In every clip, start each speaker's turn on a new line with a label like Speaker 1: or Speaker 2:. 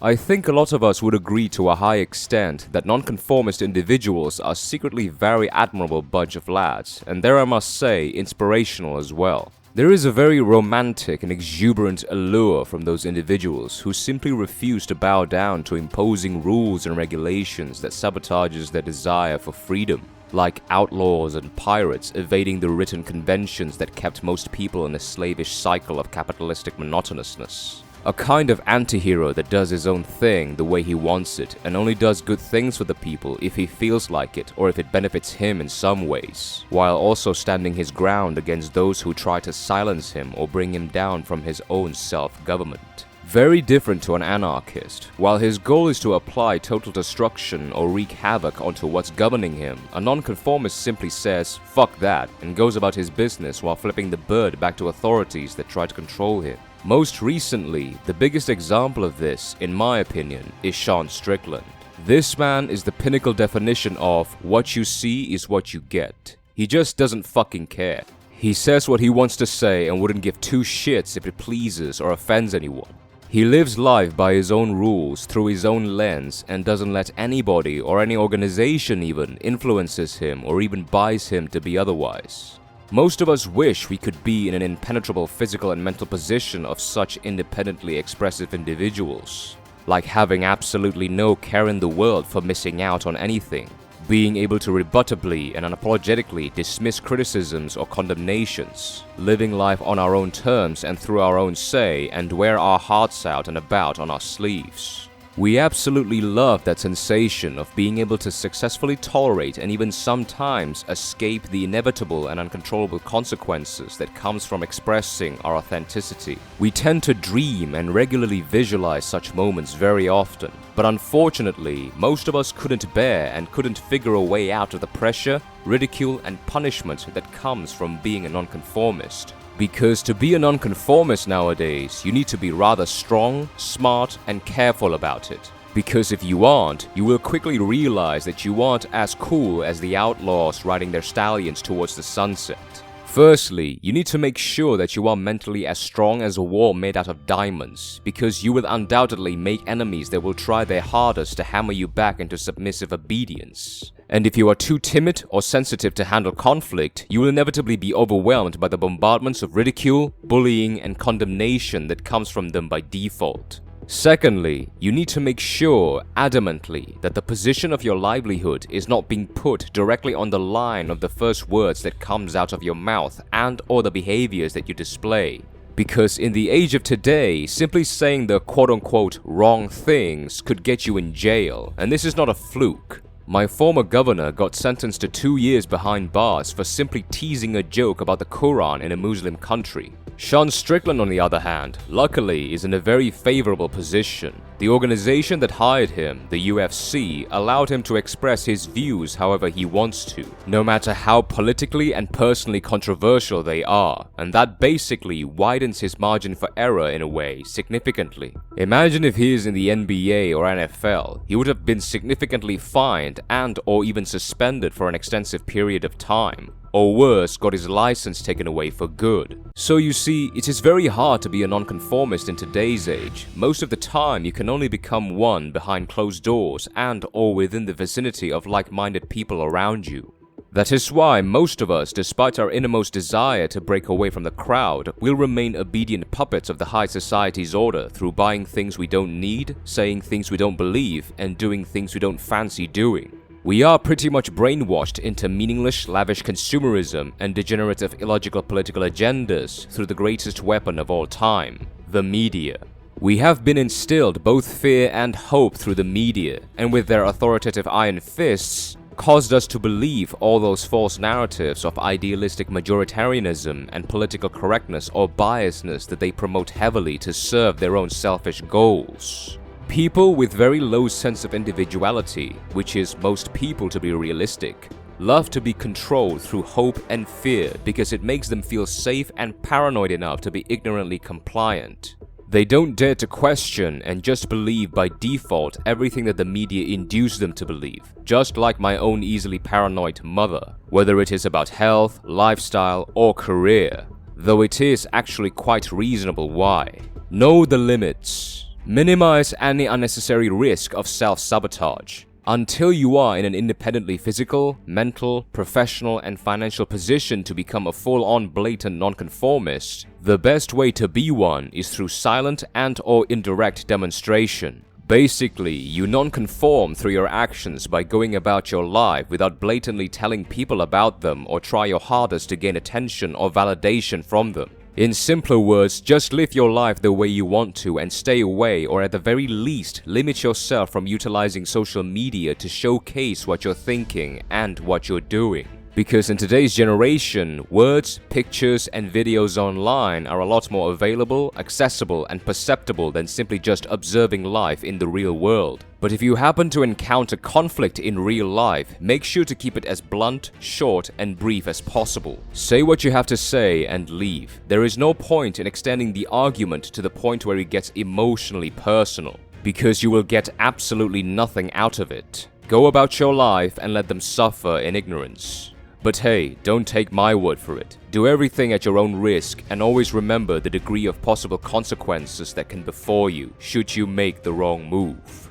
Speaker 1: I think a lot of us would agree to a high extent that nonconformist individuals are secretly very admirable bunch of lads, and they're, I must say, inspirational as well. There is a very romantic and exuberant allure from those individuals who simply refuse to bow down to imposing rules and regulations that sabotages their desire for freedom, like outlaws and pirates evading the written conventions that kept most people in a slavish cycle of capitalistic monotonousness. A kind of anti-hero that does his own thing the way he wants it and only does good things for the people if he feels like it or if it benefits him in some ways, while also standing his ground against those who try to silence him or bring him down from his own self-government. Very different to an anarchist. While his goal is to apply total destruction or wreak havoc onto what's governing him, a nonconformist simply says, "Fuck that," and goes about his business while flipping the bird back to authorities that try to control him. Most recently, the biggest example of this, in my opinion, is Sean Strickland. This man is the pinnacle definition of what you see is what you get. He just doesn't fucking care. He says what he wants to say and wouldn't give two shits if it pleases or offends anyone. He lives life by his own rules, through his own lens, and doesn't let anybody or any organization even influences him or even buys him to be otherwise. Most of us wish we could be in an impenetrable physical and mental position of such independently expressive individuals, like having absolutely no care in the world for missing out on anything, being able to rebuttably and unapologetically dismiss criticisms or condemnations, living life on our own terms and through our own say, and wear our hearts out and about on our sleeves. We absolutely love that sensation of being able to successfully tolerate and even sometimes escape the inevitable and uncontrollable consequences that comes from expressing our authenticity. We tend to dream and regularly visualize such moments very often, but unfortunately, most of us couldn't bear and couldn't figure a way out of the pressure, ridicule, and punishment that comes from being a nonconformist. Because to be a nonconformist nowadays, you need to be rather strong, smart, and careful about it. Because if you aren't, you will quickly realize that you aren't as cool as the outlaws riding their stallions towards the sunset. Firstly, you need to make sure that you are mentally as strong as a wall made out of diamonds, because you will undoubtedly make enemies that will try their hardest to hammer you back into submissive obedience. And if you are too timid or sensitive to handle conflict, you will inevitably be overwhelmed by the bombardments of ridicule, bullying, and condemnation that comes from them by default. Secondly, you need to make sure, adamantly, that the position of your livelihood is not being put directly on the line of the first words that comes out of your mouth and or the behaviors that you display. Because in the age of today, simply saying the quote-unquote wrong things could get you in jail, and this is not a fluke. My former governor got sentenced to 2 years behind bars for simply teasing a joke about the Quran in a Muslim country. Sean Strickland, on the other hand, luckily is in a very favorable position. The organization that hired him, the UFC, allowed him to express his views however he wants to, no matter how politically and personally controversial they are, and that basically widens his margin for error in a way, significantly. Imagine if he is in the NBA or NFL, he would have been significantly fined and or even suspended for an extensive period of time. Or worse, got his license taken away for good. So you see, it is very hard to be a nonconformist in today's age. Most of the time, you can only become one behind closed doors and or within the vicinity of like-minded people around you. That is why most of us, despite our innermost desire to break away from the crowd, will remain obedient puppets of the high society's order through buying things we don't need, saying things we don't believe, and doing things we don't fancy doing. We are pretty much brainwashed into meaningless, lavish consumerism and degenerative, illogical political agendas through the greatest weapon of all time, the media. We have been instilled both fear and hope through the media, and with their authoritative iron fists, caused us to believe all those false narratives of idealistic majoritarianism and political correctness or biasness that they promote heavily to serve their own selfish goals. People with very low sense of individuality, which is most people to be realistic, love to be controlled through hope and fear because it makes them feel safe and paranoid enough to be ignorantly compliant. They don't dare to question and just believe by default everything that the media induce them to believe, just like my own easily paranoid mother, whether it is about health, lifestyle, or career, though it is actually quite reasonable why. Know the limits. Minimize any unnecessary risk of self-sabotage. Until you are in an independently physical, mental, professional, and financial position to become a full-on blatant nonconformist, the best way to be one is through silent and/or indirect demonstration. Basically, you non-conform through your actions by going about your life without blatantly telling people about them or try your hardest to gain attention or validation from them. In simpler words, just live your life the way you want to and stay away, or at the very least, limit yourself from utilizing social media to showcase what you're thinking and what you're doing. Because in today's generation, words, pictures, and videos online are a lot more available, accessible, and perceptible than simply just observing life in the real world. But if you happen to encounter conflict in real life, make sure to keep it as blunt, short, and brief as possible. Say what you have to say and leave. There is no point in extending the argument to the point where it gets emotionally personal, because you will get absolutely nothing out of it. Go about your life and let them suffer in ignorance. But hey, don't take my word for it. Do everything at your own risk, and always remember the degree of possible consequences that can befall you should you make the wrong move.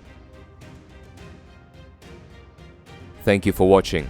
Speaker 1: Thank you for watching.